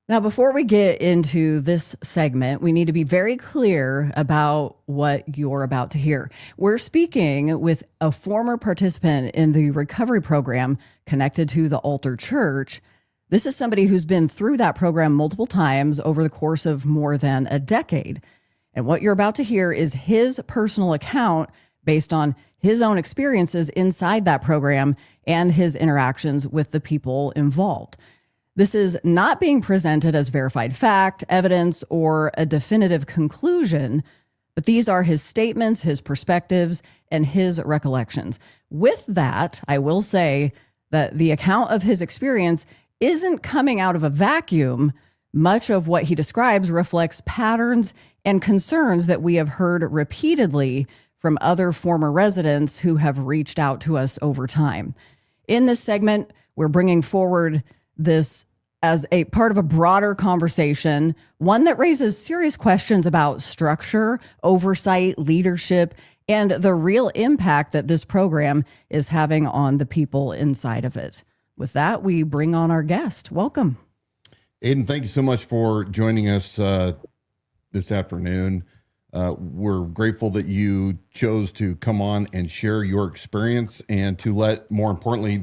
Now, before we get into this segment, we need to be very clear about what you're about to hear. We're speaking with a former participant in the recovery program connected to the Altar Church. This is somebody who's been through that program multiple times over the course of more than a decade. And what you're about to hear is his personal account based on his own experiences inside that program and his interactions with the people involved. This is not being presented as verified fact, evidence, or a definitive conclusion, but these are his statements, his perspectives, and his recollections. With that, I will say that the account of his experience isn't coming out of a vacuum. Much of what he describes reflects patterns and concerns that we have heard repeatedly from other former residents who have reached out to us over time. In this segment, we're bringing forward this as a part of a broader conversation, one that raises serious questions about structure, oversight, leadership, and the real impact that this program is having on the people inside of it. With that, we bring on our guest. Welcome. Aiden, thank you so much for joining us this afternoon. We're grateful that you chose to come on and share your experience and to let, more importantly,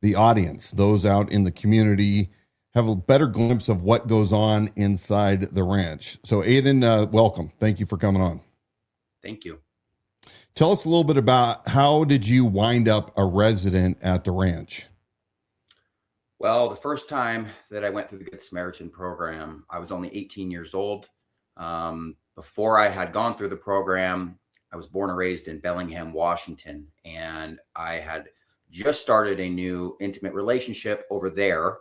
the audience, those out in the community, have a better glimpse of what goes on inside the ranch. So Aiden, welcome. Thank you for coming on. Thank you. Tell us a little bit about how did you wind up a resident at the ranch? Well, the first time that I went through the Good Samaritan program, I was only 18 years old. Before I had gone through the program, I was born and raised in Bellingham, Washington, and I had just started a new intimate relationship over there.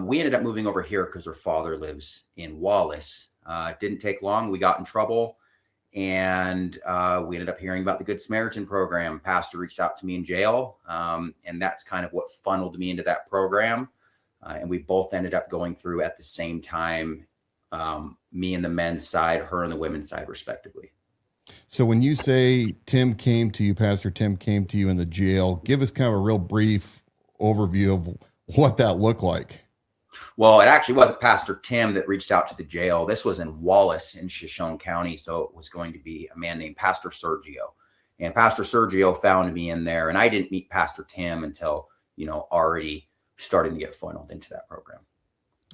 We ended up moving over here because her father lives in Wallace. It didn't take long. We got in trouble, and we ended up hearing about the Good Samaritan program. Pastor reached out to me in jail, and that's kind of what funneled me into that program. And we both ended up going through at the same time, me and the men's side, her and the women's side, respectively. So when you say Tim came to you, Pastor Tim came to you in the jail, give us kind of a real brief overview of what that looked like. Well, it actually wasn't Pastor Tim that reached out to the jail. This was in Wallace in Shoshone County. So it was going to be a man named Pastor Sergio. And Pastor Sergio found me in there. And I didn't meet Pastor Tim until, already starting to get funneled into that program.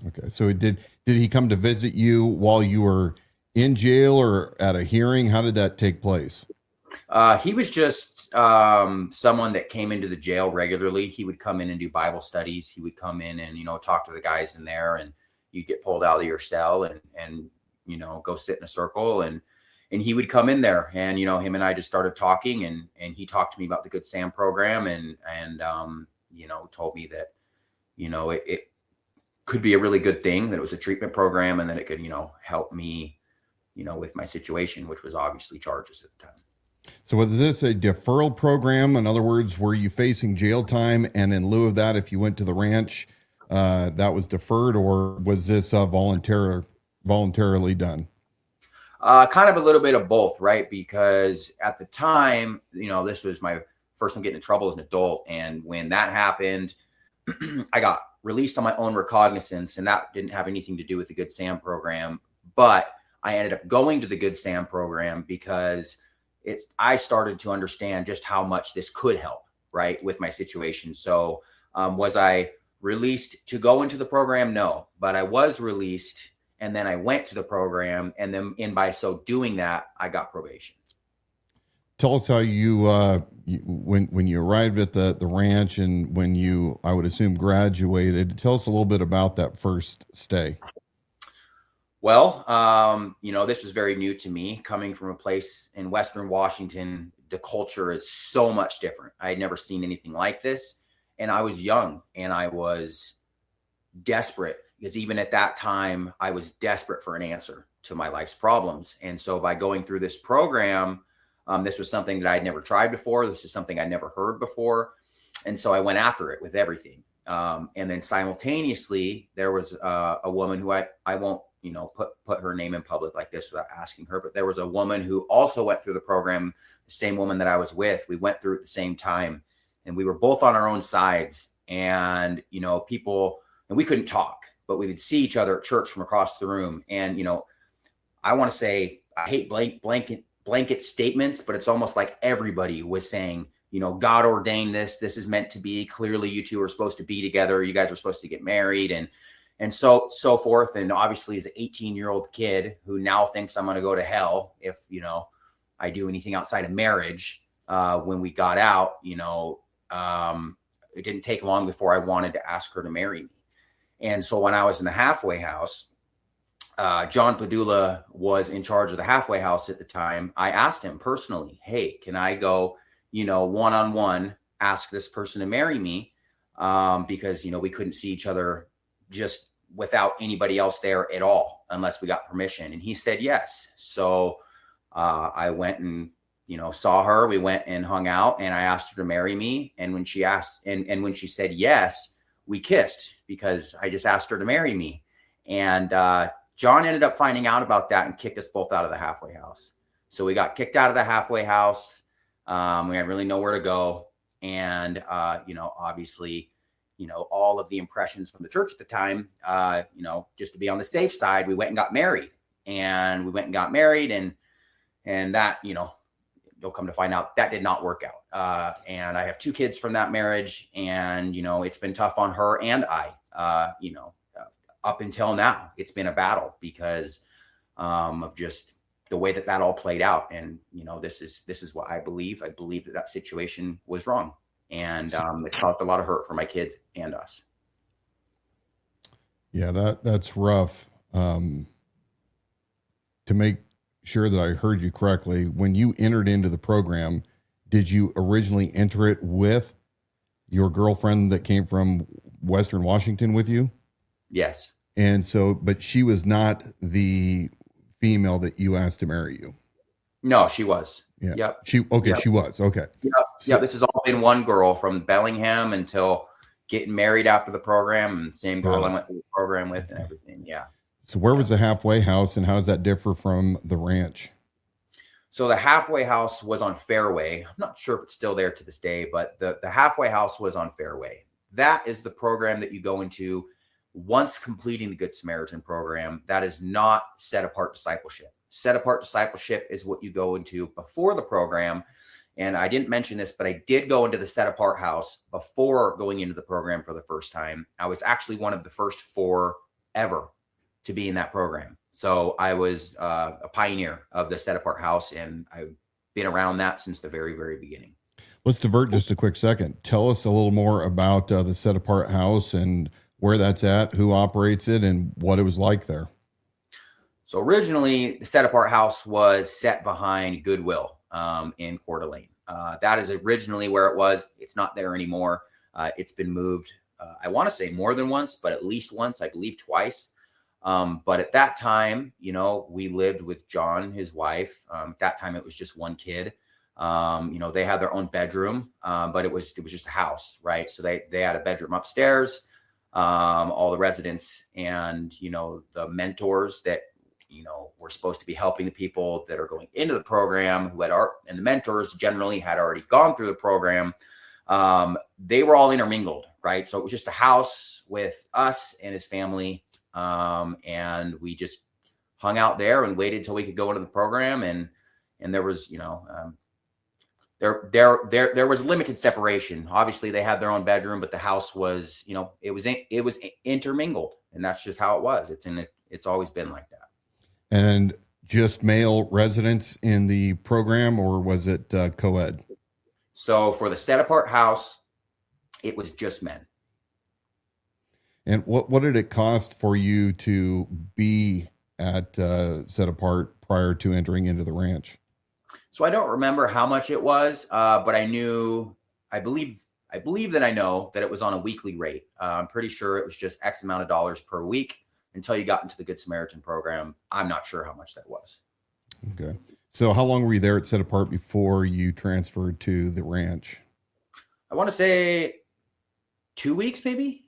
Okay. So did he come to visit you while you were in jail or at a hearing? How did that take place? He was just someone that came into the jail regularly. He would come in and do Bible studies. He would come in and, talk to the guys in there, and you'd get pulled out of your cell and go sit in a circle. And he would come in there and, him and I just started talking, and he talked to me about the Good Sam program and told me that, it could be a really good thing, that it was a treatment program, and that it could, help me, with my situation, which was obviously charges at the time. So was this a deferral program? In other words, were you facing jail time, and in lieu of that, if you went to the ranch, that was deferred, or was this voluntarily done? Kind of a little bit of both, right? Because at the time, this was my first time getting in trouble as an adult. And when that happened, I got released on my own recognizance, and that didn't have anything to do with the Good Sam program. But I ended up going to the Good Sam program because I started to understand just how much this could help, right, with my situation. So was I released to go into the program? No, but I was released, and then I went to the program, and then by so doing that, I got probation. Tell us how when you arrived at the ranch, and when you, I would assume, graduated. Tell us a little bit about that first stay. Well, this was very new to me, coming from a place in Western Washington. The culture is so much different. I had never seen anything like this. And I was young, and I was desperate, because even at that time, I was desperate for an answer to my life's problems. And so by going through this program, this was something that I'd never tried before. This is something I'd never heard before. And so I went after it with everything. And then simultaneously, there was a woman who I won't, put her name in public like this without asking her, but there was a woman who also went through the program, the same woman that I was with. We went through at the same time, and we were both on our own sides, and, people, and we couldn't talk. but we would see each other at church from across the room. And, I want to say, I hate blanket statements, but it's almost like everybody was saying, God ordained this. This is meant to be. Clearly, you two are supposed to be together. You guys are supposed to get married, and so forth. And obviously, as an 18-year-old kid who now thinks I'm going to go to hell if I do anything outside of marriage, when we got out, it didn't take long before I wanted to ask her to marry me. And so when I was in the halfway house, John Padula was in charge of the halfway house at the time. I asked him personally, hey, can I go, one-on-one, ask this person to marry me? Because, we couldn't see each other just without anybody else there at all, unless we got permission. And he said, yes. So I went and, saw her. We went and hung out, and I asked her to marry me. And when she asked, and when she said yes, we kissed, because I just asked her to marry me. And John ended up finding out about that and kicked us both out of the halfway house. So we got kicked out of the halfway house. We had really nowhere to go. And, obviously, all of the impressions from the church at the time, just to be on the safe side, we went and got married. And that, you'll come to find out that did not work out. And I have 2 kids from that marriage, and, it's been tough on her and I, up until now. It's been a battle because of just the way that all played out. And, this is what I believe. I believe that situation was wrong. And it caused a lot of hurt for my kids and us. Yeah, that's rough. To make sure that I heard you correctly, when you entered into the program, did you originally enter it with your girlfriend that came from Western Washington with you? Yes. And so, but she was not the female that you asked to marry you. No, she was. Yeah. Yep. She was. Okay. Yep. So, This has all been one girl from Bellingham until getting married after the program, and same girl I went through the program with and everything. Yeah. So where was the halfway house, and how does that differ from the ranch? So the halfway house was on Fairway. I'm not sure if it's still there to this day, but the halfway house was on Fairway. That is the program that you go into once completing the Good Samaritan program. That is not set apart discipleship. Set apart discipleship is what you go into before the program. And I didn't mention this, but I did go into the set apart house before going into the program for the first time. I was actually one of the first 4 ever to be in that program. So I was a pioneer of the set apart house, and I've been around that since the very, very beginning. Let's divert just a quick second. Tell us a little more about the set apart house and where that's at, who operates it, and what it was like there. So originally, the set apart house was set behind Goodwill in Coeur d'Alene. That is originally where it was. It's not there anymore. It's been moved, I want to say more than once, but at least once, I believe twice. But at that time, we lived with John, his wife. At that time, it was just one kid. They had their own bedroom, but it was just a house, right? So they had a bedroom upstairs, all the residents and, the mentors that, were supposed to be helping the people that are going into the program and the mentors generally had already gone through the program. They were all intermingled, right? So it was just a house with us and his family. And we just hung out there and waited till we could go into the program. And there was, there was limited separation. Obviously they had their own bedroom, but the house was, it was intermingled, and that's just how it was. It's always been like that. And just male residents in the program, or was it co-ed? So for the set apart house, it was just men. And what did it cost for you to be at set apart prior to entering into the ranch? So I don't remember how much it was, but I believe that I know that it was on a weekly rate. I'm pretty sure it was just X amount of dollars per week until you got into the Good Samaritan program. I'm not sure how much that was. Okay. So how long were you there at set apart before you transferred to the ranch? I want to say 2 weeks, maybe.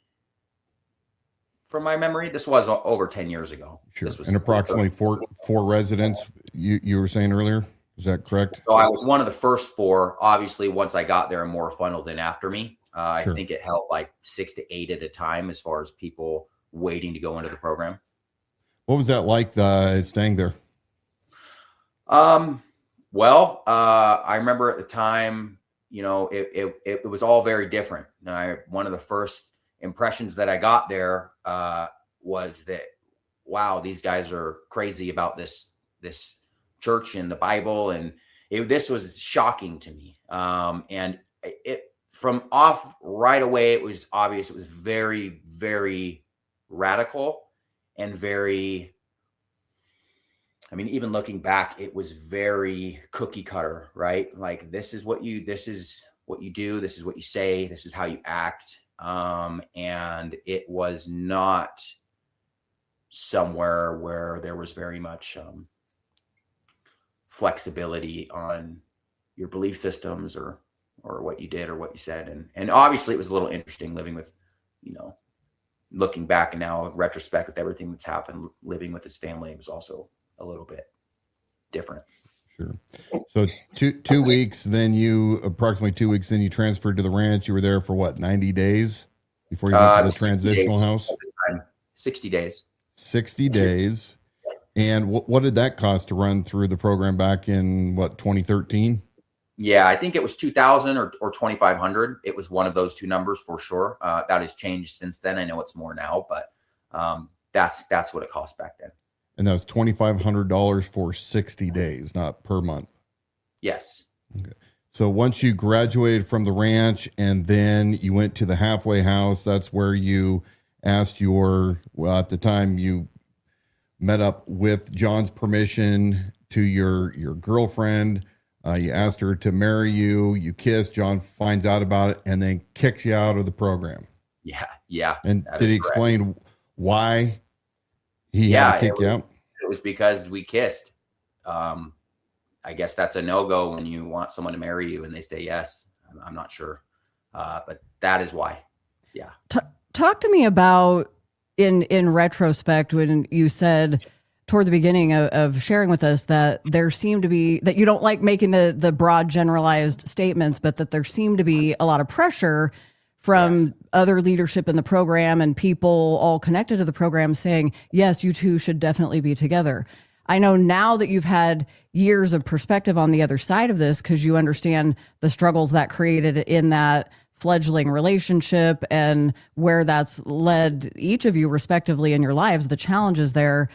From my memory, this was over 10 years ago. Sure. And approximately four residents, you were saying earlier. Is that correct? So I was one of the first 4. Obviously, once I got there, more funneled in after me. Sure. I think it held like 6 to 8 at a time as far as people waiting to go into the program. What was that like, staying there? Well, I remember at the time, it was all very different. One of the first impressions that I got there was that, wow, these guys are crazy about this church and the Bible, and this was shocking to me. And it from off right away, it was obvious. It was very, very radical and very. I mean, even looking back, it was very cookie cutter, right? Like, this is what you do, this is what you say, this is how you act. And it was not somewhere where there was very much flexibility on your belief systems or what you did or what you said. And obviously it was a little interesting living with, looking back and now in retrospect with everything that's happened, living with his family, it was also a little bit different. Sure. So two weeks, then approximately 2 weeks, then you transferred to the ranch. You were there for what, 90 days before you went to the transitional house? 60 days. 60 days. And what did that cost to run through the program back in 2013? Yeah, I think it was 2,000 or 2,500. It was one of those two numbers for sure. That has changed since then. I know it's more now, but that's what it cost back then. And that was $2,500 for 60 days, not per month. Yes. Okay. So once you graduated from the ranch and then you went to the halfway house, that's where you asked at the time you met up with John's permission to your girlfriend. You asked her to marry you. You kissed. John finds out about it and then kicks you out of the program. Yeah. And did he explain why he had to kick you out? It was because we kissed. I guess that's a no-go when you want someone to marry you and they say yes. I'm not sure. But that is why. Yeah. Talk to me about in retrospect when you said toward the beginning of sharing with us that there seemed to be, that you don't like making the broad generalized statements, but that there seemed to be a lot of pressure from other leadership in the program and people all connected to the program saying, yes, you two should definitely be together. I know now that you've had years of perspective on the other side of this, because you understand the struggles that created in that fledgling relationship and where that's led each of you respectively in your lives, the challenges there.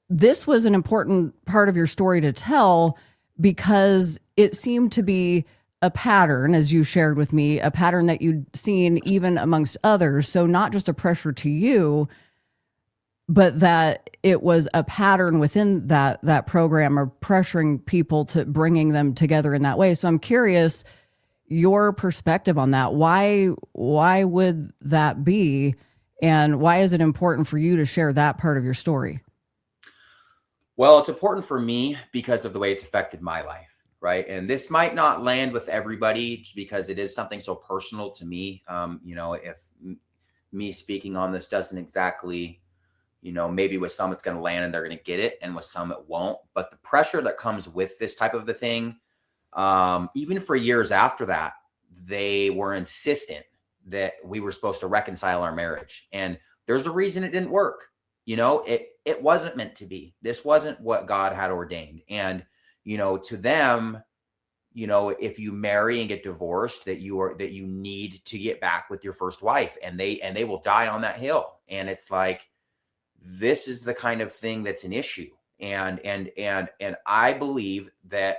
This was an important part of your story to tell because it seemed to be a pattern, as you shared with me, a pattern that you'd seen even amongst others. So not just a pressure to you, but that it was a pattern within that program of pressuring people to bringing them together in that way. So I'm curious your perspective on that. Why would that be? And why is it important for you to share that part of your story? Well, it's important for me because of the way it's affected my life, right? And this might not land with everybody just because it is something so personal to me. If me speaking on this doesn't exactly, maybe with some it's going to land and they're going to get it, and with some it won't. But the pressure that comes with this type of a thing, even for years after that, they were insistent that we were supposed to reconcile our marriage. And there's a reason it didn't work. It wasn't meant to be. This wasn't what God had ordained. And, to them, if you marry and get divorced, that you need to get back with your first wife, and they will die on that hill. And it's like, this is the kind of thing that's an issue. And I believe that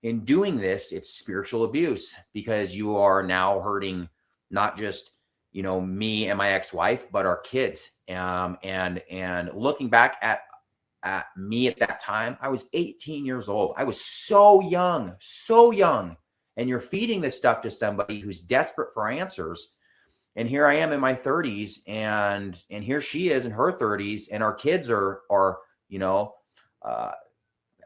in doing this, it's spiritual abuse, because you are now hurting not just me and my ex-wife, but our kids. And looking back at me at that time, I was 18 years old. I was so young. And you're feeding this stuff to somebody who's desperate for answers. And here I am in my 30s, and here she is in her 30s, and our kids are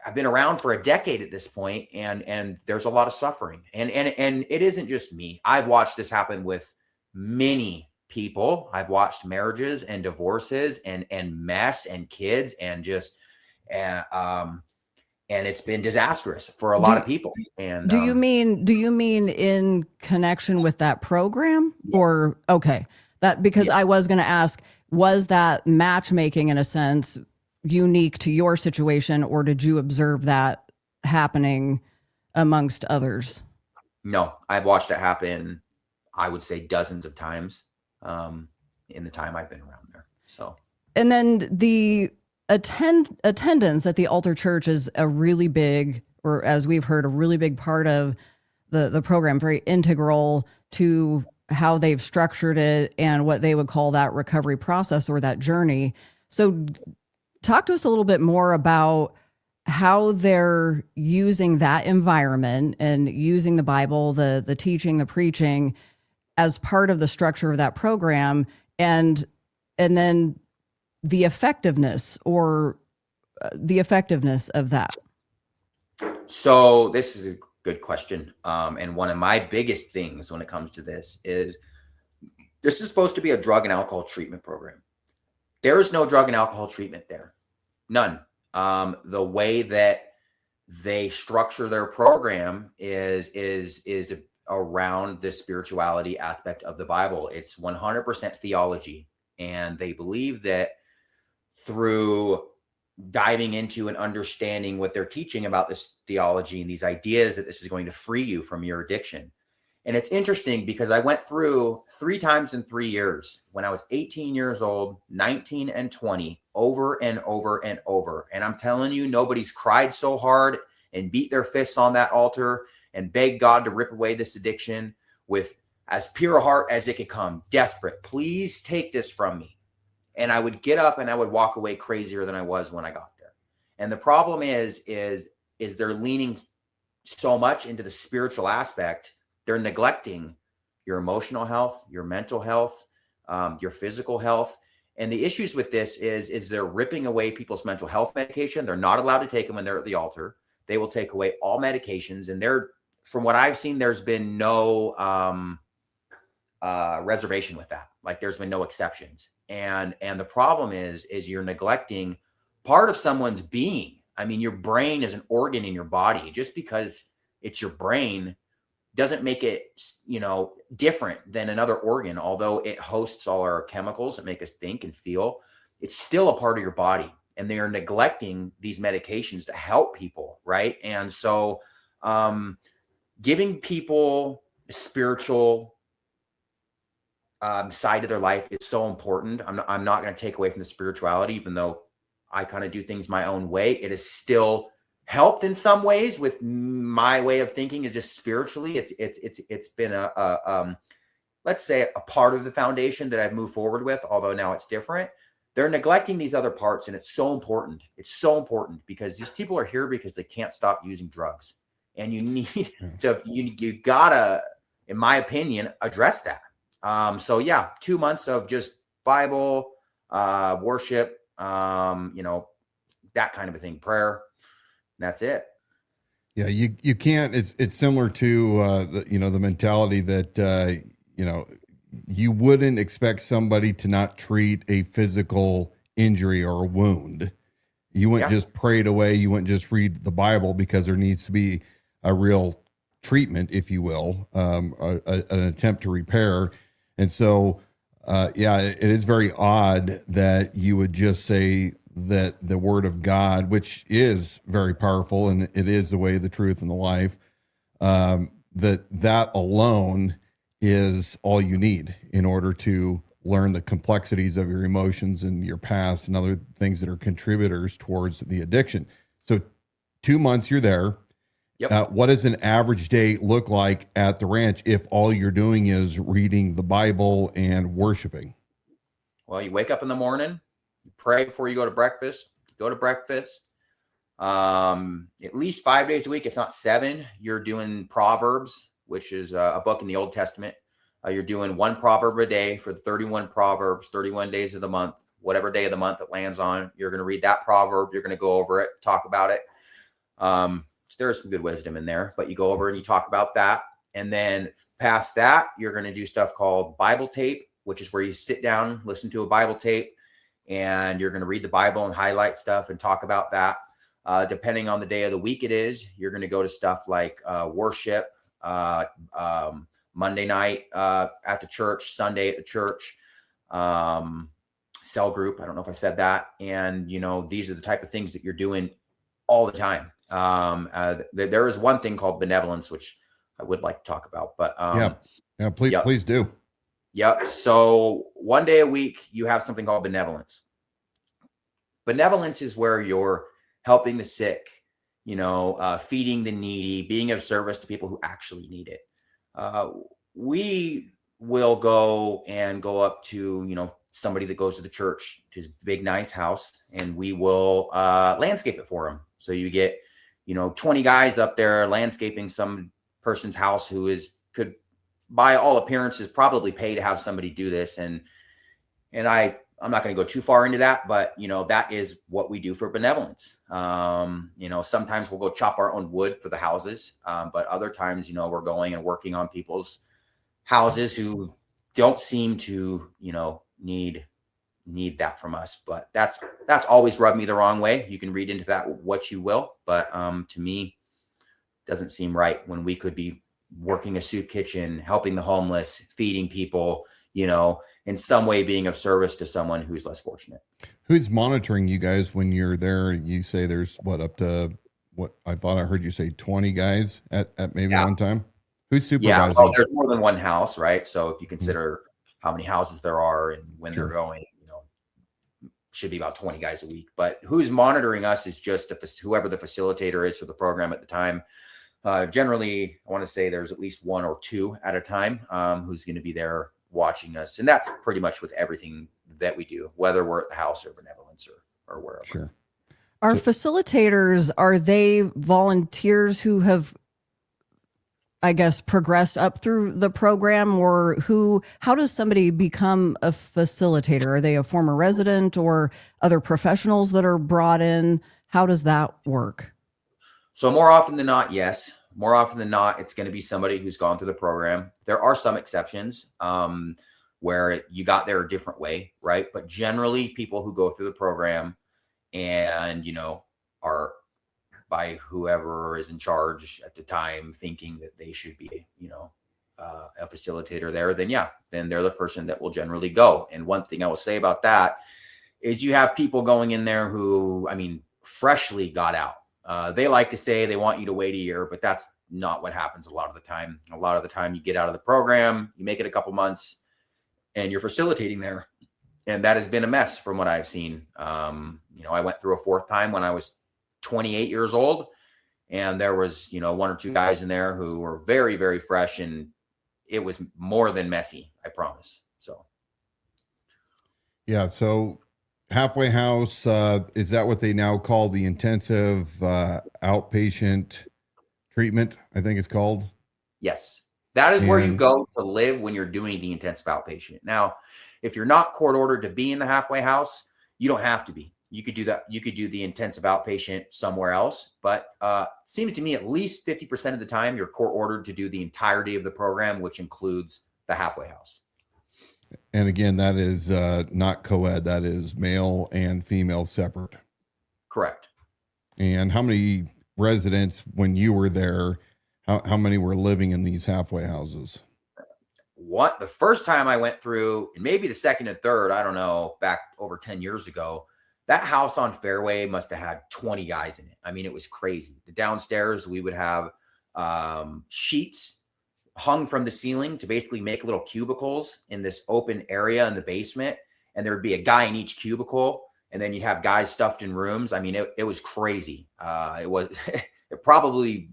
I've been around for a decade at this point, and there's a lot of suffering. And it isn't just me. I've watched this happen with many people. I've watched marriages and divorces and mess and kids and just and it's been disastrous for a lot of people. And do you mean in connection with that program, or okay, that because I was going to ask, Was that matchmaking, in a sense, unique to your situation, or did you observe that happening amongst others? No, I've watched it happen, I would say dozens of times in the time I've been around there. So, and then the attendance at the altar church is a really big, or as we've heard, a really big part of the program, very integral to how they've structured it and what they would call that recovery process or that journey. So talk to us a little bit more about how they're using that environment and using the Bible, the teaching, the preaching as part of the structure of that program, and then the effectiveness of that. So this is a good question. And one of my biggest things when it comes to this is supposed to be a drug and alcohol treatment program. There is no drug and alcohol treatment there. None. The way that they structure their program is around the spirituality aspect of the Bible. It's 100% theology. And they believe that through diving into and understanding what they're teaching about this theology and these ideas, that this is going to free you from your addiction. And it's interesting because I went through 3 times in 3 years, when I was 18 years old, 19 and 20, over and over and over. And I'm telling you, nobody's cried so hard and beat their fists on that altar and begged God to rip away this addiction with as pure a heart as it could come, desperate. Please take this from me. And I would get up and I would walk away crazier than I was when I got there. And the problem is they're leaning so much into the spiritual aspect. They're neglecting your emotional health, your mental health, your physical health. And the issues with this is they're ripping away people's mental health medication. They're not allowed to take them when they're at the altar. They will take away all medications. And from what I've seen, there's been no reservation with that. Like, there's been no exceptions. And the problem is you're neglecting part of someone's being. I mean, your brain is an organ in your body. Just because it's your brain doesn't make it, different than another organ. Although it hosts all our chemicals that make us think and feel, it's still a part of your body. And they are neglecting these medications to help people, right? And so giving people a spiritual side of their life is so important. I'm not going to take away from the spirituality, even though I kind of do things my own way. It is still helped in some ways with my way of thinking. Is just spiritually, it's been a let's say a part of the foundation that I've moved forward with, although now it's different. They're neglecting these other parts, and it's so important. It's so important because these people are here because they can't stop using drugs, and you need to, you gotta, in my opinion, address that. So yeah, 2 months of just Bible, worship, that kind of a thing, prayer. That's it. Yeah, you can't. It's similar to the mentality that you wouldn't expect somebody to not treat a physical injury or a wound. You wouldn't just pray it away. You wouldn't just read the Bible, because there needs to be a real treatment, if you will, an attempt to repair. And so, it is very odd that you would just say that the Word of God, which is very powerful and it is the way, the truth, and the life, that alone is all you need in order to learn the complexities of your emotions and your past and other things that are contributors towards the addiction. So 2 months you're there. Yep. What does an average day look like at the ranch if all you're doing is reading the Bible and worshiping? Well, you wake up in the morning, you pray before you go to breakfast, at least 5 days a week, if not 7, you're doing Proverbs, which is a book in the Old Testament. You're doing 1 proverb a day for the 31 Proverbs, 31 days of the month, whatever day of the month it lands on. You're going to read that proverb. You're going to go over it, talk about it. There is some good wisdom in there, but you go over and you talk about that. And then past that, you're going to do stuff called Bible tape, which is where you sit down, listen to a Bible tape, and you're going to read the Bible and highlight stuff and talk about that. Depending on the day of the week it is, you're going to go to stuff like worship, Monday night at the church, Sunday at the church. cell group. I don't know if I said that. And, these are the type of things that you're doing all the time. There is one thing called benevolence, which I would like to talk about, but please do. Yep. So one day a week, you have something called benevolence. Benevolence is where you're helping the sick, feeding the needy, being of service to people who actually need it. We will go up to, somebody that goes to the church, to his big, nice house, and we will landscape it for him. So you get, 20 guys up there landscaping some person's house who could, by all appearances, probably pay to have somebody do this. And I'm not going to go too far into that, but that is what we do for benevolence. Sometimes we'll go chop our own wood for the houses, but other times, we're going and working on people's houses who don't seem to, need that from us. But that's always rubbed me the wrong way. You can read into that what you will, but to me, it doesn't seem right when we could be working a soup kitchen, helping the homeless, feeding people, in some way being of service to someone who's less fortunate. Who's monitoring you guys when you're there? You say there's up to what I thought I heard you say 20 guys at maybe one time. Who's supervising? Yeah, well, there's more than one house, right? So if you consider how many houses there are and when they're going, should be about 20 guys a week. But who's monitoring us is just whoever the facilitator is for the program at the time. Generally, I want to say there's at least one or two at a time who's going to be there watching us. And that's pretty much with everything that we do, whether we're at the house or benevolence or wherever. Sure. Our facilitators, are they volunteers who have, I guess, progressed up through the program, or how does somebody become a facilitator? Are they a former resident or other professionals that are brought in? How does that work? So more often than not, yes. More often than not, it's going to be somebody who's gone through the program. There are some exceptions where you got there a different way, right? But generally, people who go through the program and, are by whoever is in charge at the time thinking that they should be, a facilitator there, then they're the person that will generally go. And one thing I will say about that is you have people going in there who, freshly got out. They like to say they want you to wait a year, but that's not what happens a lot of the time. A lot of the time you get out of the program, you make it a couple months, and you're facilitating there. And that has been a mess from what I've seen. I went through a fourth time when I was 28 years old, and there was, one or two guys in there who were very, very fresh, and it was more than messy, I promise. So. Yeah. So halfway house, is that what they now call the intensive outpatient treatment? I think it's called. Yes. That is where you go to live when you're doing the intensive outpatient. Now, if you're not court ordered to be in the halfway house, you don't have to be. You could do that. You could do the intensive outpatient somewhere else. But it seems to me at least 50% of the time you're court ordered to do the entirety of the program, which includes the halfway house. And again, that is not co-ed. That is male and female separate. Correct. And how many residents, when you were there, how many were living in these halfway houses? The first time I went through, and maybe the second and third, I don't know, back over 10 years ago, that house on Fairway must have had 20 guys in it. It was crazy. The downstairs, we would have sheets hung from the ceiling to basically make little cubicles in this open area in the basement. And there would be a guy in each cubicle. And then you'd have guys stuffed in rooms. It was crazy. It probably,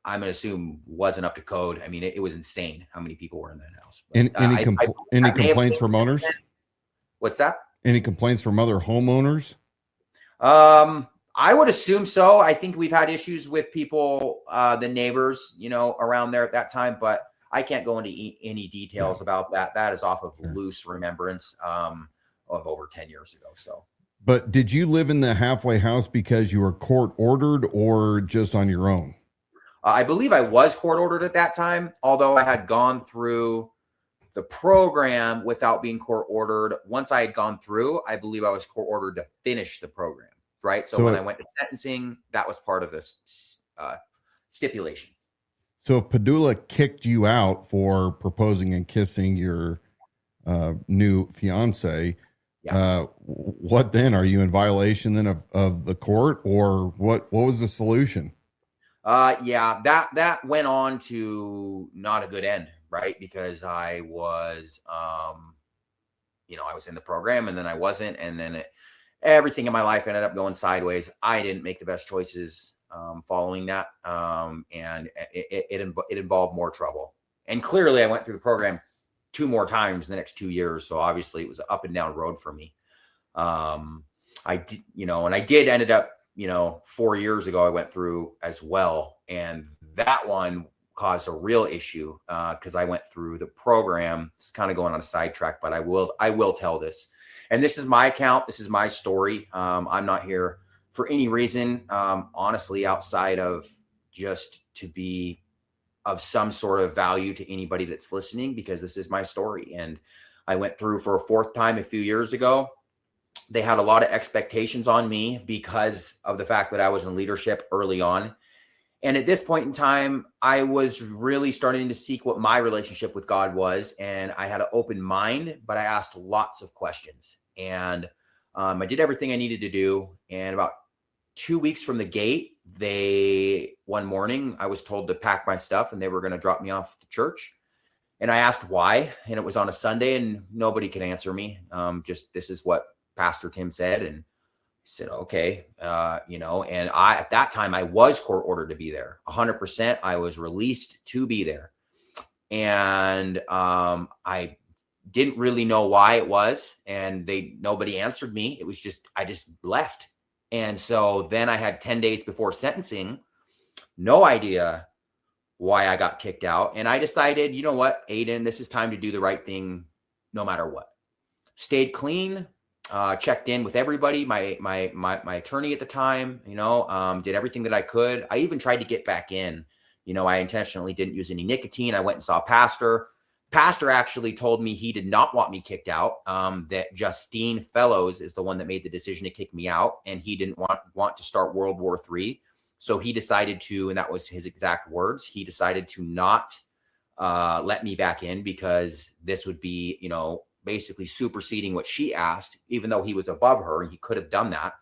I'm going to assume, wasn't up to code. It was insane how many people were in that house. But, any complaints from owners? What's that? Any complaints from other homeowners? I would assume so. I think we've had issues with people, the neighbors, around there at that time, but I can't go into any details about that. That is off of loose remembrance of over 10 years ago. So, but did you live in the halfway house because you were court ordered or just on your own? I believe I was court ordered at that time, although I had gone through the program without being court ordered. Once I had gone through, I believe I was court ordered to finish the program. Right. So when I went to sentencing, that was part of this stipulation. So if Padula kicked you out for proposing and kissing your new fiance, What then? Are you in violation then of the court, or what was the solution? That went on to not a good end, right? Because I was, I was in the program and then I wasn't, and then everything in my life ended up going sideways. I didn't make the best choices following that, and it involved more trouble. And clearly, I went through the program 2 more times in the next 2 years, so obviously it was an up and down road for me. I did, and I did ended up, 4 years ago, I went through as well, and that one caused a real issue because I went through the program. It's kind of going on a sidetrack, but I will tell this. And this is my account. This is my story. I'm not here for any reason, honestly, outside of just to be of some sort of value to anybody that's listening, because this is my story. And I went through for a 4th time a few years ago. They had a lot of expectations on me because of the fact that I was in leadership early on. And at this point in time, I was really starting to seek what my relationship with God was. And I had an open mind, but I asked lots of questions. And I did everything I needed to do. And about 2 weeks from the gate, one morning, I was told to pack my stuff and they were going to drop me off to church. And I asked why. And it was on a Sunday and nobody could answer me. Just this is what Pastor Tim said. And said, okay, and at that time I was court ordered to be there 100%. I was released to be there. And I didn't really know why it was. And nobody answered me. It was just, I just left. And so then I had 10 days before sentencing, no idea why I got kicked out. And I decided, you know what, Aiden, this is time to do the right thing no matter what. Stayed clean. Checked in with everybody, my attorney at the time, did everything that I could. I even tried to get back in. I intentionally didn't use any nicotine. I went and saw Pastor. Pastor actually told me he did not want me kicked out, that Justine Fellows is the one that made the decision to kick me out, and he didn't want to start World War III. So he decided to, and that was his exact words, he decided to not let me back in because this would be, basically superseding what she asked, even though he was above her and he could have done that.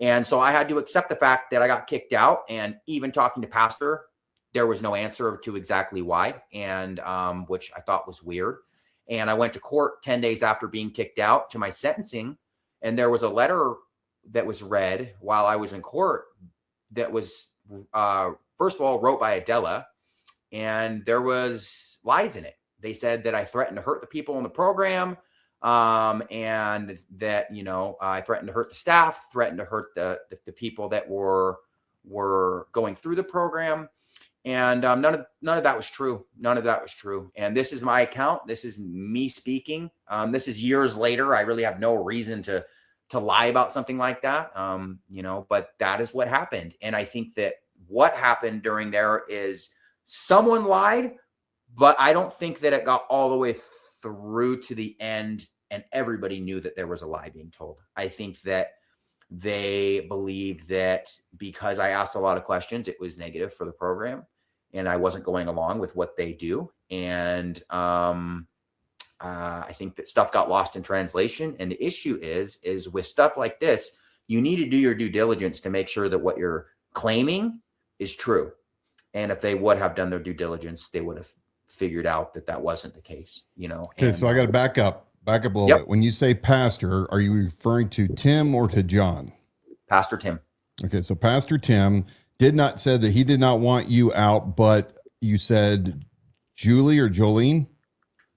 And so I had to accept the fact that I got kicked out. And even talking to Pastor, there was no answer to exactly why, and which I thought was weird. And I went to court 10 days after being kicked out to my sentencing. And there was a letter that was read while I was in court that was, first of all, wrote by Adela. And there was lies in it. They said that I threatened to hurt the people in the program, and that, I threatened to hurt the staff, threatened to hurt the people that were going through the program. And none of that was true. None of that was true. And this is my account. This is me speaking. This is years later. I really have no reason to lie about something like that, but that is what happened. And I think that what happened during there is someone lied, but I don't think that it got all the way through to the end and everybody knew that there was a lie being told. I think that they believed that because I asked a lot of questions, it was negative for the program and I wasn't going along with what they do. And I think that stuff got lost in translation. And the issue is with stuff like this, you need to do your due diligence to make sure that what you're claiming is true. And if they would have done their due diligence, they would have figured out that wasn't the case, Okay. So I got to back up a little bit. When you say pastor, are you referring to Tim or to John? Pastor Tim. Okay. So Pastor Tim said that he did not want you out, but you said Julie or Jolene?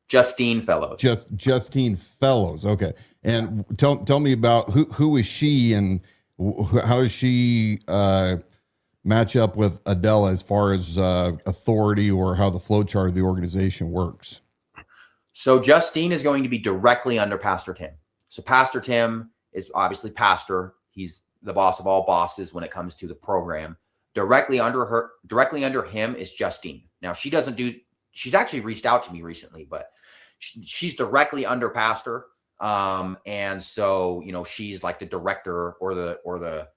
Justine Fellows. Justine Fellows. Okay. And tell me about who is she and how does she, match up with Adela as far as authority or how the flow chart of the organization works? So Justine is going to be directly under Pastor Tim. So Pastor Tim is obviously pastor. He's the boss of all bosses when it comes to the program. Directly under him is Justine. Now she's actually reached out to me recently, but she's directly under Pastor. And so, she's like the director or the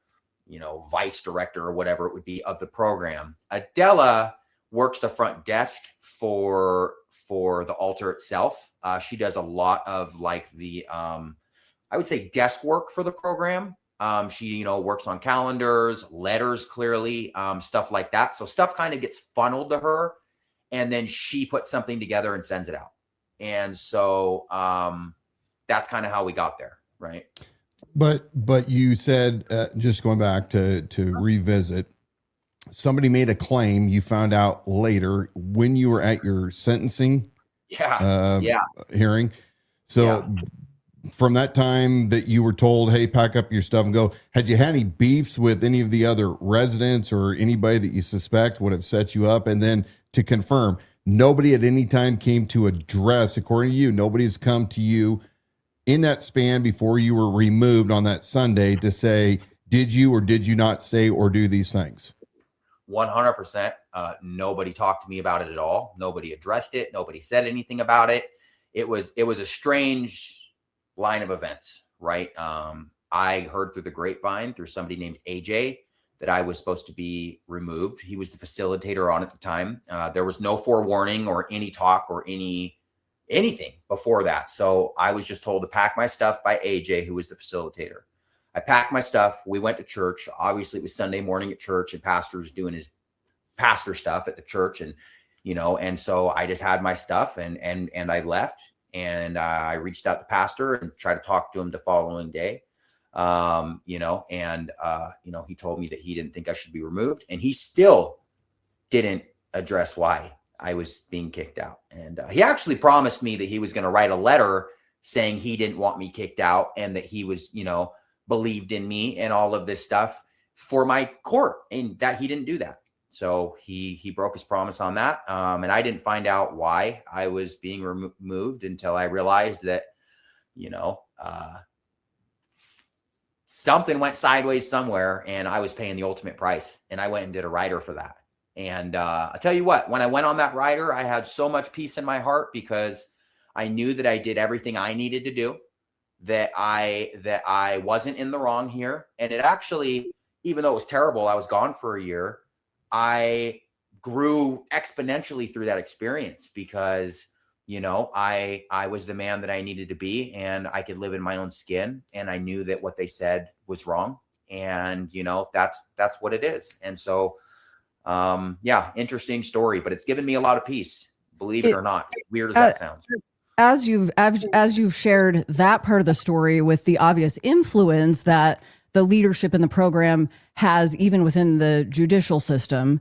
vice director or whatever it would be of the program. Adela works the front desk for the altar itself. She does a lot of like the I would say, desk work for the program. She, works on calendars, letters, clearly, stuff like that. So stuff kind of gets funneled to her, and then she puts something together and sends it out. And so that's kind of how we got there, right? But you said, just going back to revisit, somebody made a claim you found out later when you were at your sentencing hearing. So from that time that you were told, hey, pack up your stuff and go, had you had any beefs with any of the other residents or anybody that you suspect would have set you up? And then to confirm, nobody at any time came to address, according to you, nobody's come to you in that span before you were removed on that Sunday to say, did you or did you not say or do these things? 100%. Nobody talked to me about it at all. Nobody addressed it. Nobody said anything about it. It was a strange line of events, right? I heard through the grapevine through somebody named AJ that I was supposed to be removed. He was the facilitator on at the time. There was no forewarning or any talk or anything before that. So I was just told to pack my stuff by AJ, who was the facilitator. I packed my stuff. We went to church. Obviously, it was Sunday morning at church, and pastor's doing his pastor stuff at the church. And, and so I just had my stuff and I left, and I reached out to pastor and tried to talk to him the following day. He told me that he didn't think I should be removed, and he still didn't address why I was being kicked out. And he actually promised me that he was going to write a letter saying he didn't want me kicked out and that he was, believed in me and all of this stuff for my court, and that he didn't do that. So he broke his promise on that. And I didn't find out why I was being removed until I realized that, something went sideways somewhere, and I was paying the ultimate price, and I went and did a rider for that. And I tell you what, when I went on that rider, I had so much peace in my heart because I knew that I did everything I needed to do, that I wasn't in the wrong here. And it actually, even though it was terrible, I was gone for a year, I grew exponentially through that experience because, I was the man that I needed to be, and I could live in my own skin. And I knew that what they said was wrong. And, that's what it is. And so, interesting story, but it's given me a lot of peace, believe it or not, weird as that sounds. As you've shared that part of the story with the obvious influence that the leadership in the program has, even within the judicial system,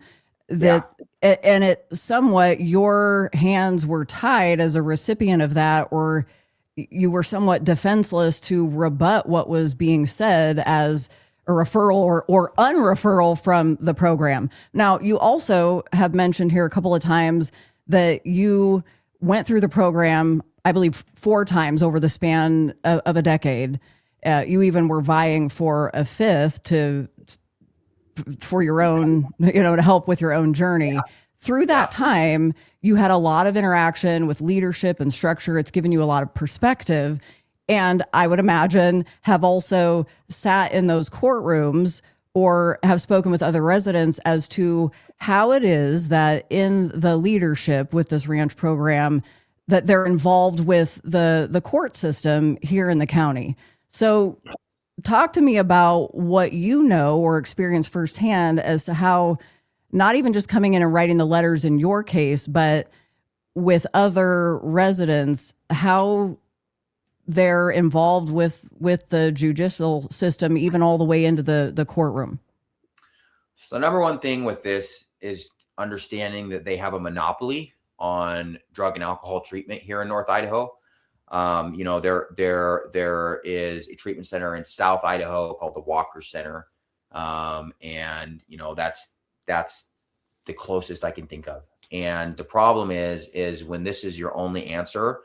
and it somewhat your hands were tied as a recipient of that, or you were somewhat defenseless to rebut what was being said as a referral or unreferral from the program. Now, you also have mentioned here a couple of times that you went through the program, I believe, 4 times over the span of a decade. You even were vying for a 5th for your own, to help with your own journey. Yeah. Through that time, you had a lot of interaction with leadership and structure. It's given you a lot of perspective. And I would imagine have also sat in those courtrooms or have spoken with other residents as to how it is that in the leadership with this ranch program, that they're involved with the court system here in the county. So talk to me about what you know or experience firsthand as to how, not even just coming in and writing the letters in your case, but with other residents, how they're involved with the judicial system, even all the way into the courtroom. So the number one thing with this is understanding that they have a monopoly on drug and alcohol treatment here in North Idaho. There is a treatment center in South Idaho called the Walker Center. That's the closest I can think of. And the problem is when this is your only answer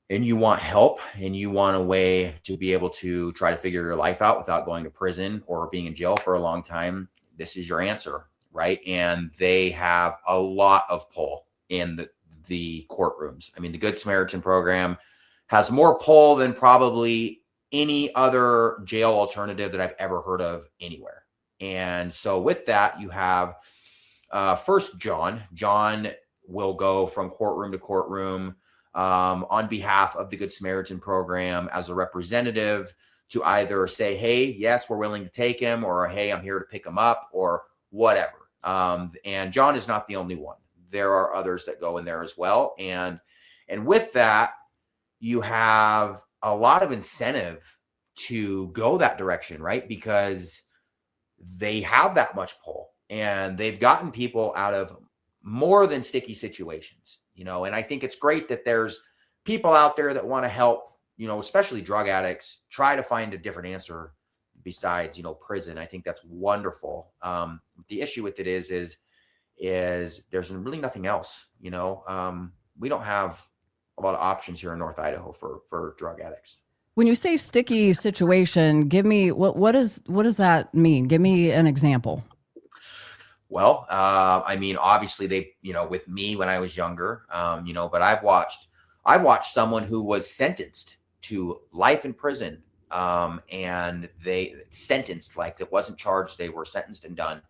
and you want help and you want a way to be able to try to figure your life out without going to prison or being in jail for a long time, this is your answer, right? And they have a lot of pull in the courtrooms. I mean, the Good Samaritan program has more pull than probably any other jail alternative that I've ever heard of anywhere. And so with that, you have first John will go from courtroom to courtroom, on behalf of the Good Samaritan program as a representative to either say, hey, yes, we're willing to take him, or hey, I'm here to pick him up, or whatever. And John is not the only one. There are others that go in there as well. And with that, you have a lot of incentive to go that direction, right? Because they have that much pull, and they've gotten people out of more than sticky situations, and I think it's great that there's people out there that want to help, especially drug addicts, try to find a different answer besides, prison. I think that's wonderful. The issue with it is there's really nothing else. We don't have a lot of options here in North Idaho for drug addicts. When you say sticky situation, give me what does that mean? Give me an example. Well, obviously they, with me when I was younger, but I've watched someone who was sentenced to life in prison, and they sentenced, like it wasn't charged, they were sentenced and done.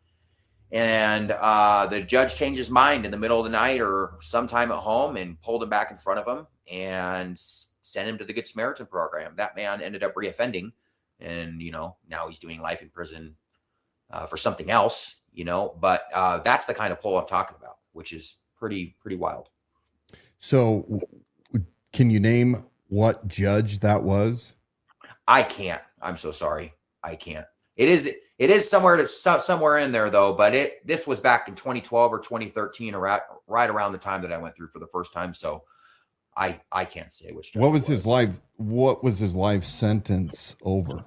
And the judge changed his mind in the middle of the night or sometime at home and pulled him back in front of him and sent him to the Good Samaritan program. That man ended up reoffending, and, now he's doing life in prison for something else, but that's the kind of pull I'm talking about, which is pretty wild. So can you name what judge that was? I can't. I'm so sorry. I can't. It is somewhere in there though, but this was back in 2012 or 2013, or right around the time that I went through for the first time. So I can't say which judge. What was his life sentence over?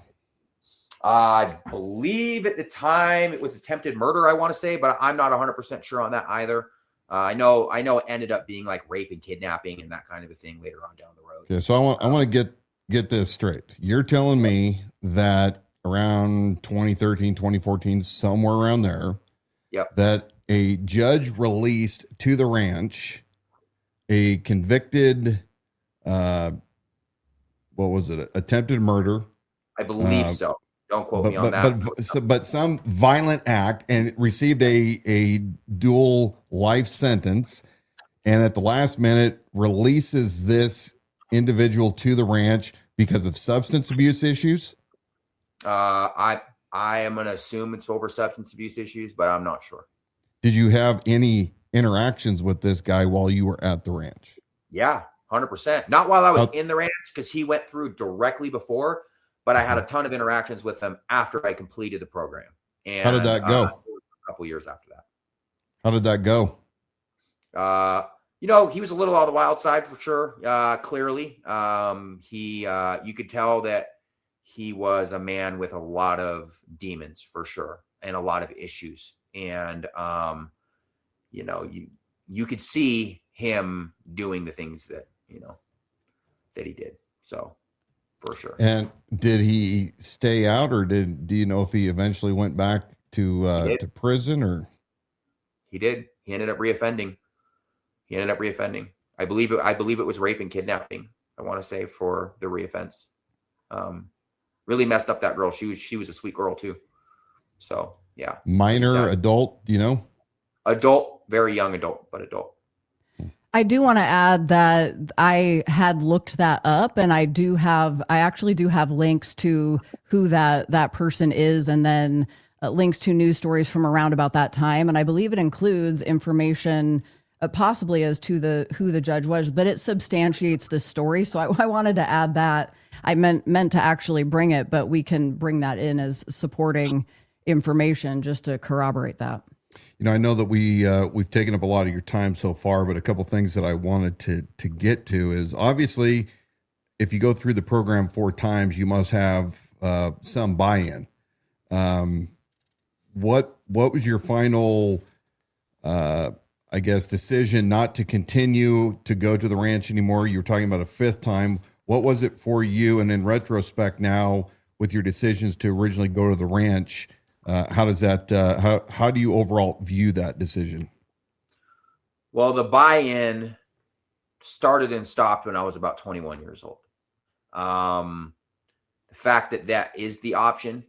I believe at the time it was attempted murder, I want to say, but I'm not 100% sure on that either. I know it ended up being like rape and kidnapping and that kind of a thing later on down the road. Okay, so I want to get this straight. You're telling me that around 2013, 2014, somewhere around there, yep, that a judge released to the ranch a convicted, what was it? Attempted murder. I believe so. Don't quote me on that. But some violent act, and received a dual life sentence, and at the last minute releases this individual to the ranch because of substance abuse issues. I am going to assume it's over substance abuse issues, but I'm not sure. Did you have any interactions with this guy while you were at the ranch? Yeah, 100%. Not while I was in the ranch, because he went through directly before, but I had a ton of interactions with him after I completed the program. And how did that go? A couple years after that. How did that go? He was a little on the wild side for sure. Clearly, you could tell that he was a man with a lot of demons for sure, and a lot of issues. And, you could see him doing the things that he did. So for sure. And did he stay out, or do you know if he eventually went back to prison? Or he did. He ended up reoffending. I believe it was rape and kidnapping, I want to say, for the reoffense. Really messed up that girl. She was a sweet girl too. So yeah. Minor, adult, Adult, very young adult, but adult. I do want to add that I had looked that up, and I actually do have links to who that person is, and then links to news stories from around about that time. And I believe it includes information possibly as to who the judge was, but it substantiates the story. So I wanted to add that. I meant to actually bring it, but we can bring that in as supporting information just to corroborate that. I know that we've taken up a lot of your time so far, but a couple things that I wanted to get to is, obviously, if you go through the program 4 times, you must have some buy-in. What was your final, decision not to continue to go to the ranch anymore? You were talking about a 5th time. What was it for you? And in retrospect now, with your decisions to originally go to the ranch, how does that, how do you overall view that decision? Well, the buy-in started and stopped when I was about 21 years old. The fact that is the option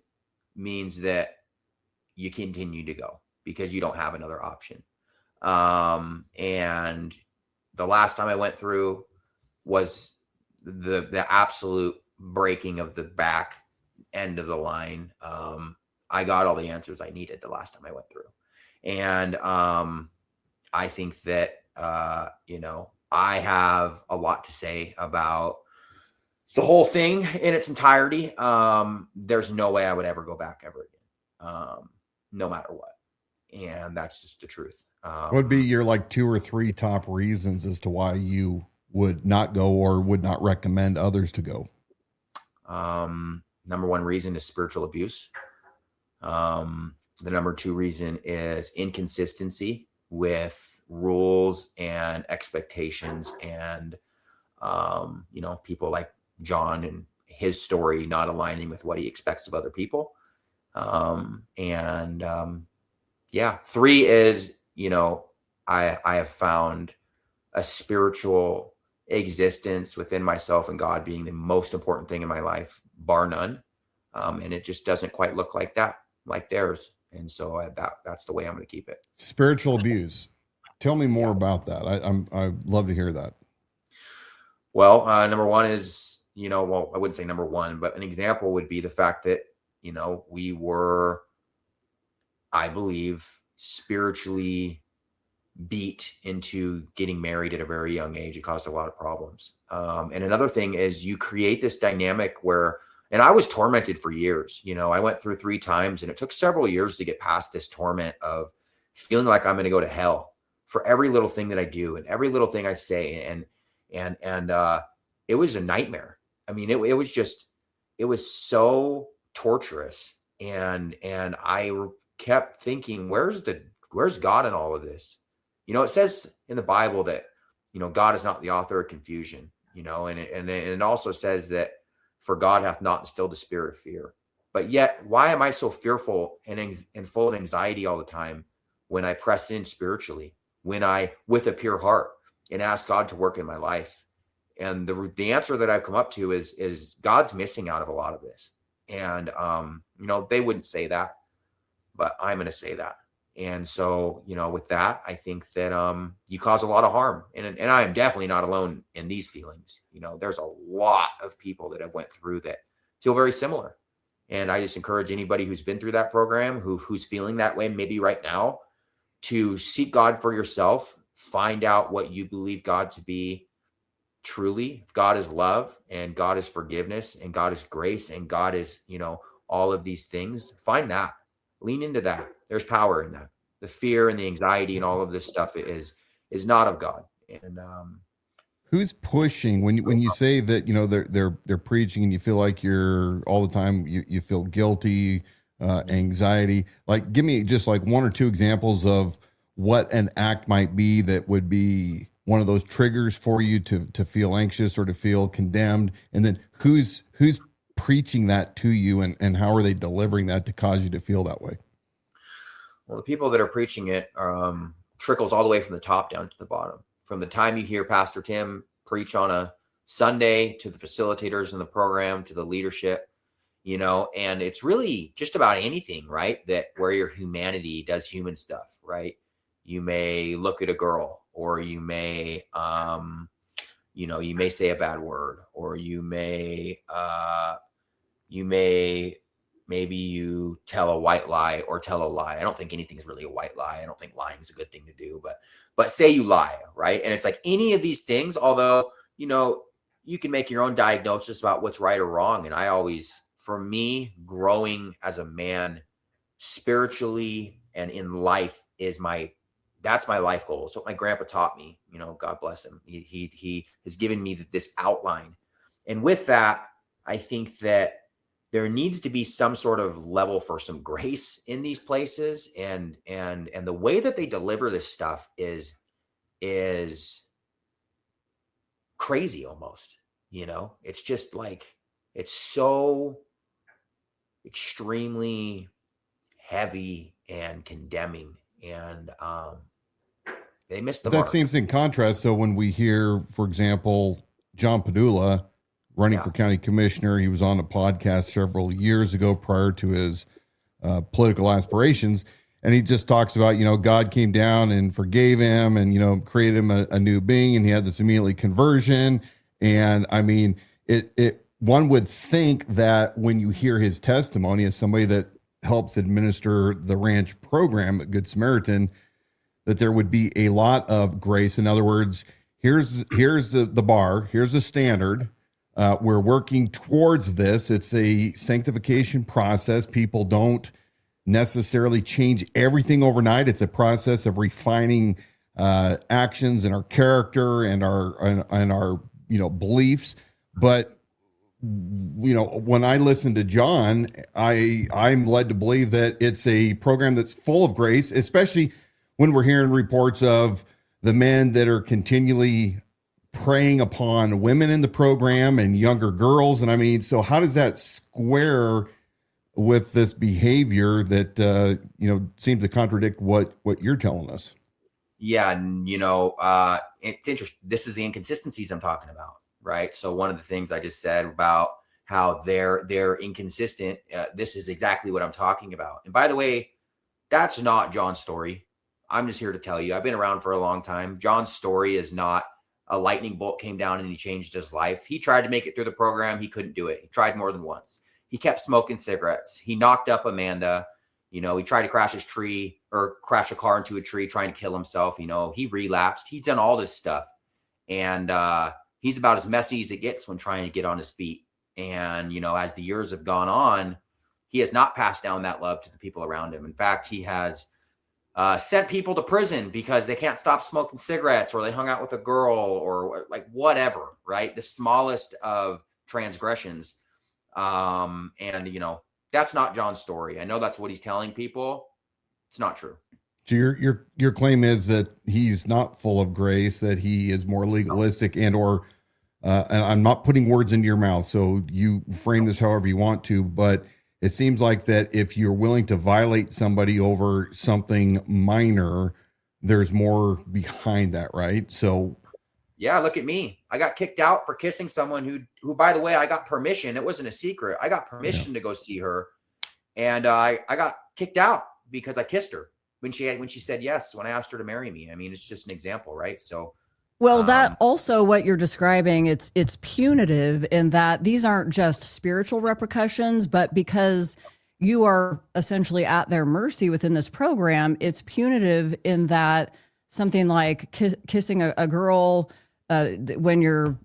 means that you continue to go because you don't have another option. And the last time I went through, was the absolute breaking of the back end of the line. I got all the answers I needed the last time I went through. And I think that, I have a lot to say about the whole thing in its entirety. There's no way I would ever go back ever again, no matter what. And that's just the truth. What would be your like 2 or 3 top reasons as to why you would not go or would not recommend others to go? Number 1 reason is spiritual abuse. The number 2 reason is inconsistency with rules and expectations, and people like John and his story not aligning with what he expects of other people. 3 is, I have found a spiritual existence within myself and God being the most important thing in my life, bar none. And it just doesn't quite look like that, like theirs. And so that's the way I'm going to keep it. Spiritual abuse. Tell me more about that. I'd love to hear that. Well, number 1 is, I wouldn't say number 1, but an example would be the fact that, we were, I believe, spiritually beat into getting married at a very young age. It caused a lot of problems. And another thing is you create this dynamic where, and I was tormented for years. I went through 3 times, and it took several years to get past this torment of feeling like I'm going to go to hell for every little thing that I do and every little thing I say. And it was a nightmare. I mean, it was so torturous. And I kept thinking, where's God in all of this? It says in the Bible that, God is not the author of confusion, and it also says that for God hath not instilled the spirit of fear. But yet, why am I so fearful and full of anxiety all the time when I press in spiritually, when I, with a pure heart, and ask God to work in my life? And the answer that I've come up to is God's missing out of a lot of this. And, they wouldn't say that, but I'm going to say that. And so, with that, I think that you cause a lot of harm. And I am definitely not alone in these feelings. There's a lot of people that have went through that feel very similar. And I just encourage anybody who's been through that program, who's feeling that way, maybe right now, to seek God for yourself, find out what you believe God to be truly. If God is love, and God is forgiveness, and God is grace, and God is, all of these things, find that. Lean into that. There's power in that. The fear and the anxiety and all of this stuff is not of God. And who's pushing when you say that, they're preaching and you feel like you're all the time, you feel guilty, anxiety, like give me just like 1 or 2 examples of what an act might be that would be one of those triggers for you to feel anxious or to feel condemned. And then who's preaching that to you, and how are they delivering that to cause you to feel that way? Well, the people that are preaching it trickles all the way from the top down to the bottom. From the time you hear Pastor Tim preach on a Sunday, to the facilitators in the program, to the leadership, and it's really just about anything, right? That where your humanity does human stuff, right? You may look at a girl, or you may, you may say a bad word, or maybe you tell a white lie or tell a lie. I don't think anything's really a white lie. I don't think lying is a good thing to do, but say you lie, right? And it's like any of these things, although, you can make your own diagnosis about what's right or wrong. And I always, for me, growing as a man spiritually and in life that's my life goal. It's what my grandpa taught me, God bless him. He has given me this outline. And with that, I think that there needs to be some sort of level for some grace in these places. And the way that they deliver this stuff is crazy almost, it's just like, it's so extremely heavy and condemning. And they missed the mark. That seems in contrast. So when we hear, for example, John Padula running for county commissioner, he was on a podcast several years ago prior to his political aspirations. And he just talks about, God came down and forgave him and, created him a new being, and he had this immediately conversion. And I mean, one would think that when you hear his testimony as somebody that helps administer the ranch program at Good Samaritan, that there would be a lot of grace. In other words, here's the bar, here's the standard. We're working towards this. It's a sanctification process. People don't necessarily change everything overnight. It's a process of refining actions and our character and our beliefs. But when I listen to John, I'm led to believe that it's a program that's full of grace, especially when we're hearing reports of the men that are continually preying upon women in the program and younger girls. And I mean, so how does that square with this behavior that seems to contradict what you're telling us? Yeah, and it's interesting. This is the inconsistencies I'm talking about, right? So one of the things I just said about how they're inconsistent, this is exactly what I'm talking about. And by the way, that's not John's story. I'm just here to tell you, I've been around for a long time. John's story is not a lightning bolt came down and he changed his life. He tried to make it through the program. He couldn't do it. He tried more than once. He kept smoking cigarettes. He knocked up Amanda. He tried to crash a car into a tree, trying to kill himself. He relapsed. He's done all this stuff. And he's about as messy as it gets when trying to get on his feet. And, as the years have gone on, he has not passed down that love to the people around him. In fact, he has sent people to prison because they can't stop smoking cigarettes, or they hung out with a girl, or like whatever, right? The smallest of transgressions. That's not John's story. I know that's what he's telling people. It's not true. So your claim is that he's not full of grace, that he is more legalistic and I'm not putting words into your mouth, so you frame this however you want to, but it seems like that if you're willing to violate somebody over something minor, there's more behind that, right? So yeah, look at me. I got kicked out for kissing someone who, by the way, I got permission. It wasn't a secret. I got permission to go see her. And I got kicked out because I kissed her when she said yes, when I asked her to marry me. I mean, it's just an example, right? So, well, that also what you're describing, it's punitive in that these aren't just spiritual repercussions, but because you are essentially at their mercy within this program, it's punitive in that something like kissing a girl when you're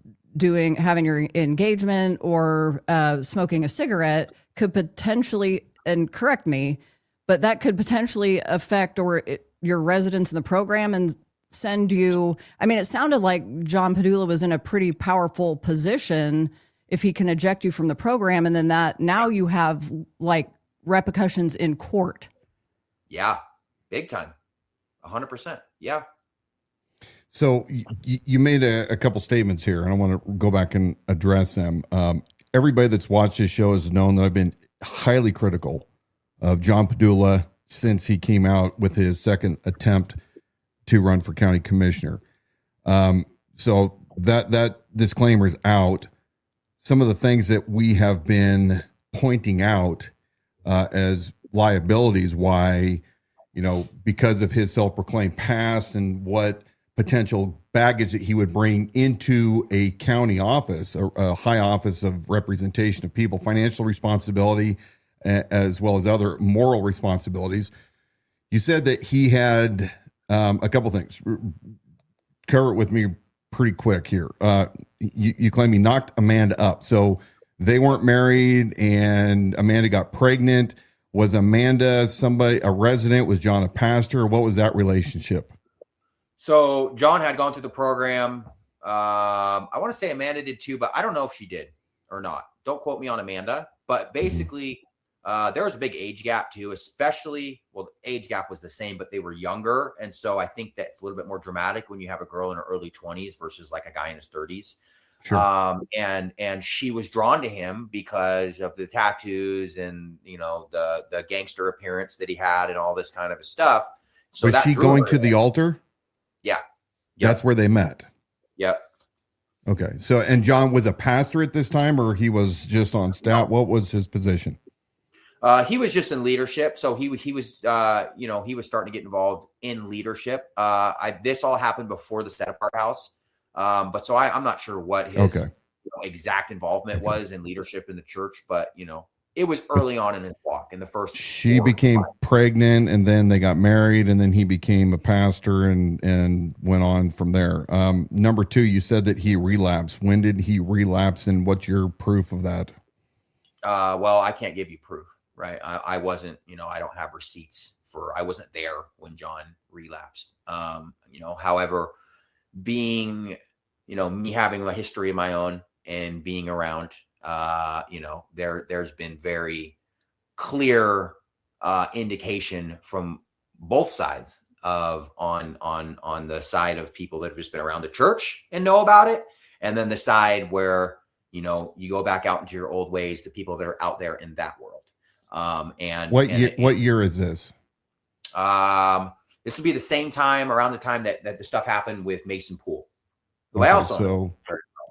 having your engagement, or smoking a cigarette could potentially, and correct me, but that could potentially affect your residence in the program and send you. I mean, it sounded like John Padula was in a pretty powerful position if he can eject you from the program, and then that now you have like repercussions in court. Yeah, big time. 100%. Yeah. So you made a couple statements here, and I want to go back and address them. Everybody that's watched this show has known that I've been highly critical of John Padula since he came out with his second attempt to run for county commissioner. So that disclaimer is out. Some of the things that we have been pointing out as liabilities, why, because of his self-proclaimed past and what potential baggage that he would bring into a county office, a high office of representation of people, financial responsibility, as well as other moral responsibilities. You said that he had a couple things. Cover it with me pretty quick here. You claim he knocked Amanda up. So they weren't married and Amanda got pregnant. Was Amanda a resident? Was John a pastor? What was that relationship? So John had gone through the program. I want to say Amanda did too, but I don't know if she did or not. Don't quote me on Amanda. But basically, there was a big age gap too, especially, the age gap was the same, but they were younger. And so I think that's a little bit more dramatic when you have a girl in her early 20s versus like a guy in his 30s. Sure. And she was drawn to him because of the tattoos and, the gangster appearance that he had and all this kind of stuff. So was she going to the altar? Yeah. Yep. That's where they met. Yep. Okay. So, and John was a pastor at this time, or he was just on staff? What was his position? He was just in leadership. So he was, he was starting to get involved in leadership. This all happened before the set apart house. But so I'm not sure what his exact involvement was in leadership in the church, but it was early on in his walk in the first. She became pregnant, and then they got married, and then he became a pastor and went on from there. Number two, you said that he relapsed. When did he relapse, and what's your proof of that? Well, I can't give you proof, right? I wasn't, I don't have receipts I wasn't there when John relapsed. However, being, me having a history of my own and being around, there's been very clear indication from both sides on the side of people that have just been around the church and know about it, and then the side where you go back out into your old ways, the people that are out there in that world. And what year is this? This would be the same time, around the time that the stuff happened with Mason Poole, who I also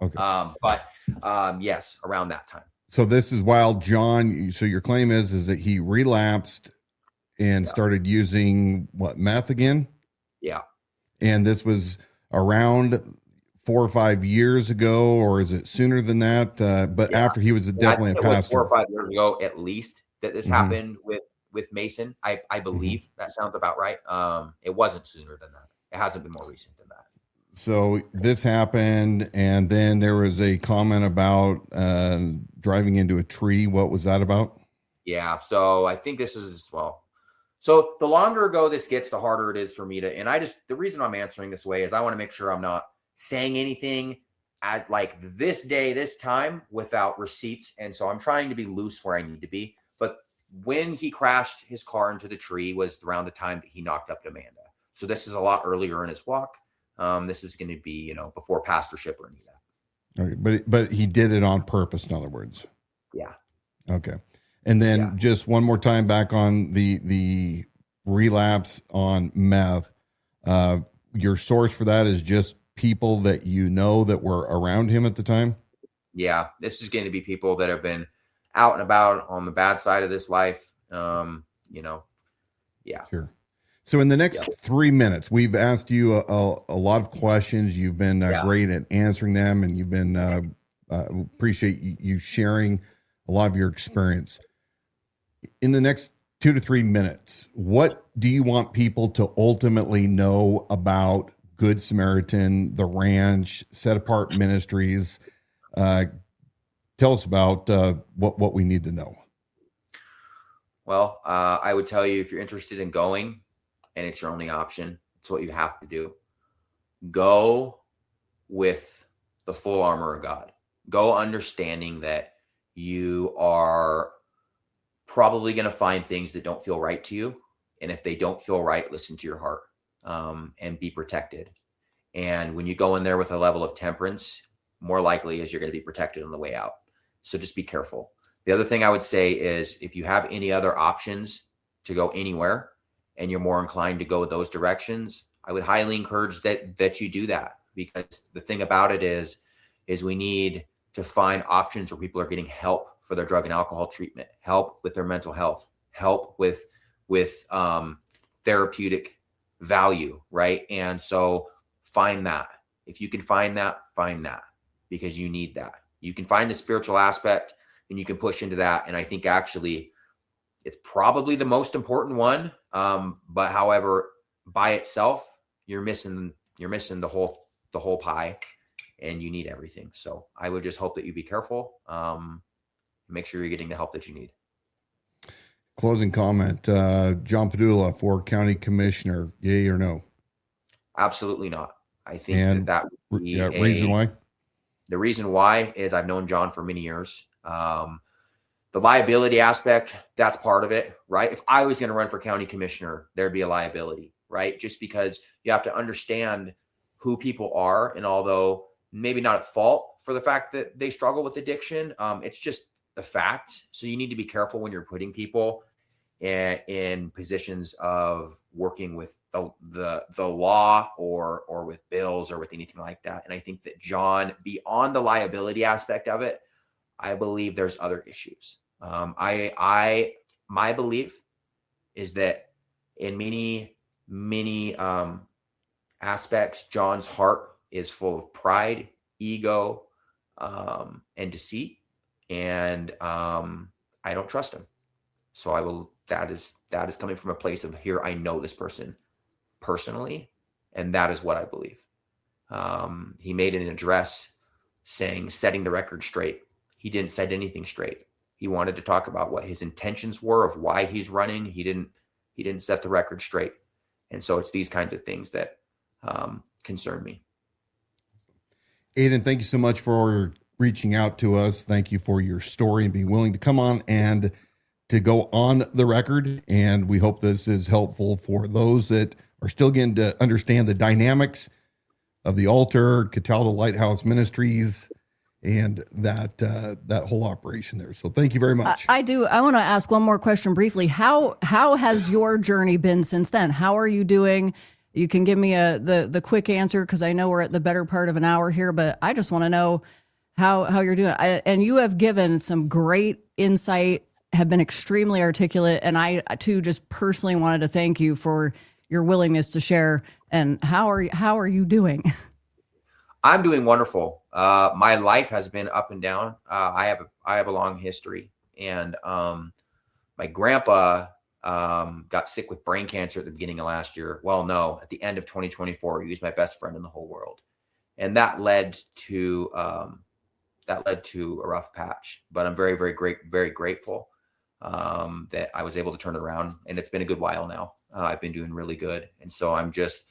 know. Yes, around that time. So this is while John. So your claim is that he relapsed and started using meth again? Yeah. And this was around 4 or 5 years ago, or is it sooner than that? But after he was definitely a pastor. 4 or 5 years ago, at least, that this happened with Mason. I believe that sounds about right. It wasn't sooner than that. It hasn't been more recent than that. So this happened, and then there was a comment about driving into a tree. What was that about? Yeah. So I think this is, so the longer ago this gets, the harder it is for me to, and the reason I'm answering this way is I want to make sure I'm not saying anything as like this day, this time without receipts. And so I'm trying to be loose where I need to be. But when he crashed his car into the tree was around the time that he knocked up Amanda. So this is a lot earlier in his walk. This is going to be, before pastorship or any of that. Okay, but he did it on purpose, in other words. Yeah. Okay. And then just one more time back on the relapse on meth. Your source for that is just people that that were around him at the time? Yeah, this is going to be people that have been out and about on the bad side of this life. Yeah. Sure. So in the next 3 minutes, we've asked you a lot of questions. You've been great at answering them, and you've been appreciate you sharing a lot of your experience. In the next 2 to 3 minutes, what do you want people to ultimately know about Good Samaritan, the Ranch, Set Apart Ministries? Tell us about what we need to know. Well, I would tell you, if you're interested in going and it's your only option, it's what you have to do. Go with the full armor of God. Go understanding that you are probably going to find things that don't feel right to you. And if they don't feel right, listen to your heart, and be protected. And when you go in there with a level of temperance, more likely is you're going to be protected on the way out. So just be careful. The other thing I would say is, if you have any other options to go anywhere and you're more inclined to go those directions, I would highly encourage that you do that, because the thing about it is we need to find options where people are getting help for their drug and alcohol treatment, help with their mental health, help with therapeutic value, right? And so find that. If you can find that, because you need that. You can find the spiritual aspect and you can push into that. And I think actually it's probably the most important one. But however, by itself, you're missing the whole pie, and you need everything. So I would just hope that you be careful. Make sure you're getting the help that you need. Closing comment, John Padula for county commissioner, yay or no? Absolutely not. I think that would be reason why? The reason why is I've known John for many years. The liability aspect, that's part of it, right? If I was going to run for county commissioner, there'd be a liability, right? Just because you have to understand who people are. And although maybe not at fault for the fact that they struggle with addiction, it's just the fact. So you need to be careful when you're putting people in positions of working with the law or with bills or with anything like that. And I think that John, beyond the liability aspect of it, I believe there's other issues. My belief is that in many aspects, John's heart is full of pride, ego, and deceit. And I don't trust him. So I will, that is coming from a place of here. I know this person personally, and that is what I believe. He made an address saying, setting the record straight. He didn't set anything straight. He wanted to talk about what his intentions were of why he's running. He didn't set the record straight. And so it's these kinds of things that concern me. Aiden, thank you so much for reaching out to us. Thank you for your story and being willing to come on and to go on the record. And we hope this is helpful for those that are still getting to understand the dynamics of the altar, Cataldo Lighthouse Ministries, and that whole operation there. So thank you very much. I want to ask one more question briefly. How has your journey been since then? How are you doing? You can give me the quick answer, because I know we're at the better part of an hour here, but I just want to know how you're doing. And you have given some great insight, have been extremely articulate, and I too just personally wanted to thank you for your willingness to share. And how are you doing? I'm doing wonderful. My life has been up and down. I have a long history, and my grandpa got sick with brain cancer at the beginning of last year. Well, no, at the end of 2024, he was my best friend in the whole world, and that led to a rough patch. But I'm very, very grateful that I was able to turn it around, and it's been a good while now. I've been doing really good, and so I'm just,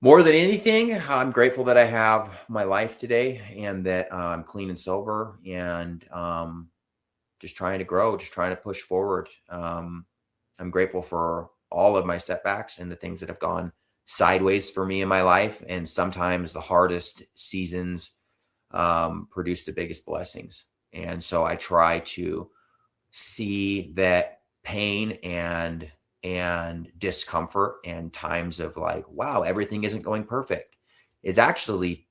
more than anything, I'm grateful that I have my life today, and that I'm clean and sober, and just trying to grow, just trying to push forward. I'm grateful for all of my setbacks and the things that have gone sideways for me in my life. And sometimes the hardest seasons produce the biggest blessings. And so I try to see that pain and discomfort and times of like, wow, everything isn't going perfect, is actually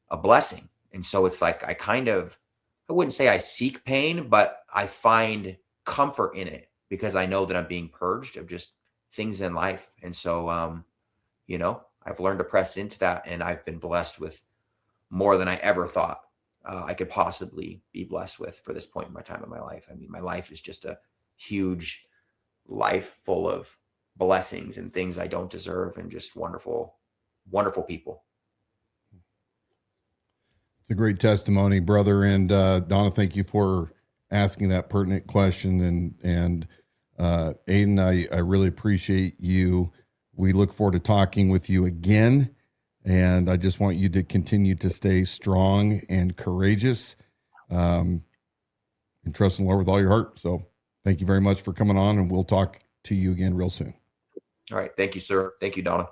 a blessing. And so it's like, I wouldn't say I seek pain, but I find comfort in it, because I know that I'm being purged of just things in life. And so, I've learned to press into that, and I've been blessed with more than I ever thought I could possibly be blessed with for this point in my time in my life. I mean, my life is just a huge life full of blessings and things I don't deserve, and just wonderful, wonderful people. It's a great testimony, brother. And Donna, thank you for asking that pertinent question. And Aiden, I really appreciate you. We look forward to talking with you again. And I just want you to continue to stay strong and courageous, and trust in the Lord with all your heart. So thank you very much for coming on, and we'll talk to you again real soon. All right. Thank you, sir. Thank you, Donna.